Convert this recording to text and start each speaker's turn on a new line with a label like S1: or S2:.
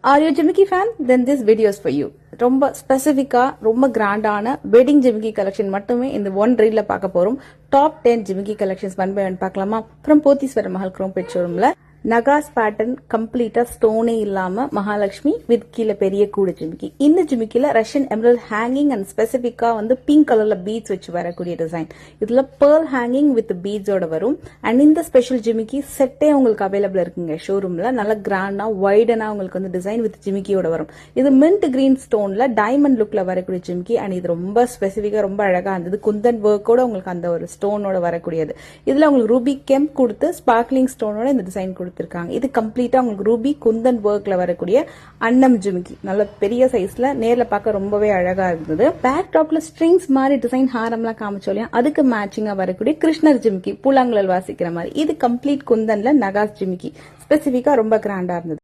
S1: Are you a Jimiki fan? Then this video is for you. ரொம்ப ஸ்பெசிஃபிக்கா ரொம்ப கிராண்டான வெட்டிங் ஜிமிக்கி கலெக்ஷன் மட்டுமே இந்த ஒன் ரீல்ல பார்க்க போறோம். டாப் 10 ஜிமிக்கி கலெக்ஷன்ஸ் ஒன் பை ஒன் பார்க்கலாமா? ஃப்ரம் போத்தீஸ்வர மஹால் குரோம்பேட் ஷோரூம்ல நகாஸ் பேட்டர்ன் கம்ப்ளீட்டா ஸ்டோனே இல்லாம மகாலட்சுமி வித் கீழே பெரிய கூடு ஜிமிக்கி. இந்த ஜிமிக்கில ரஷ்யன் எமரல்ட் ஹேங்கிங் அண்ட் ஸ்பெசிபிக்கா பிங்க் கலர்ல பீட்ஸ் வச்சு வரக்கூடிய டிசைன். இதுல பேர்ல் ஹேங்கிங் வித் பீட்ஸோட வரும். அண்ட் இந்த ஸ்பெஷல் ஜிமிக்கி செட்டே உங்களுக்கு அவைலபிள் இருக்குங்க ஷோரூம்ல. நல்ல கிராண்டா வைடனா உங்களுக்கு டிசைன் வித் ஜிமிக்கியோட வரும். இது மின்ட் கிரீன் ஸ்டோன்ல டைமண்ட் லுக்ல வரக்கூடிய ஜிமிக்கி. அண்ட் இது ரொம்ப ஸ்பெசிபிக்கா ரொம்ப அழகா இருந்தது. குந்தன் ஒர்க்கோட உங்களுக்கு அந்த ஒரு ஸ்டோனோட வரக்கூடியது. இதுல உங்களுக்கு ரூபி கெம்ப் கொடுத்து ஸ்பார்க்லிங் ஸ்டோனோட இந்த டிசைன் கொடுத்து. இது கம்ப்ளீட்டா உங்களுக்கு ரூபி குந்தன் ஒர்க்ல வரக்கூடிய அன்னம் ஜிமிக்கி. நல்ல பெரிய சைஸ்ல நேர்ல பார்க்க ரொம்பவே அழகா இருந்தது. பேக் டாப்ல ஸ்ட்ரிங்ஸ் மாதிரி டிசைன் ஹாரம்லாம் காமிச்சோம். அதுக்கு மேட்சிங்கா வரக்கூடிய கிருஷ்ணர் ஜிமிக்கி பூலாங்குழல் வாசிக்கிற மாதிரி. இது கம்ப்ளீட் குந்தன்ல நகாஸ் ஜிமிக்கி. ஸ்பெசிபிக்கா ரொம்ப கிராண்டா இருந்தது.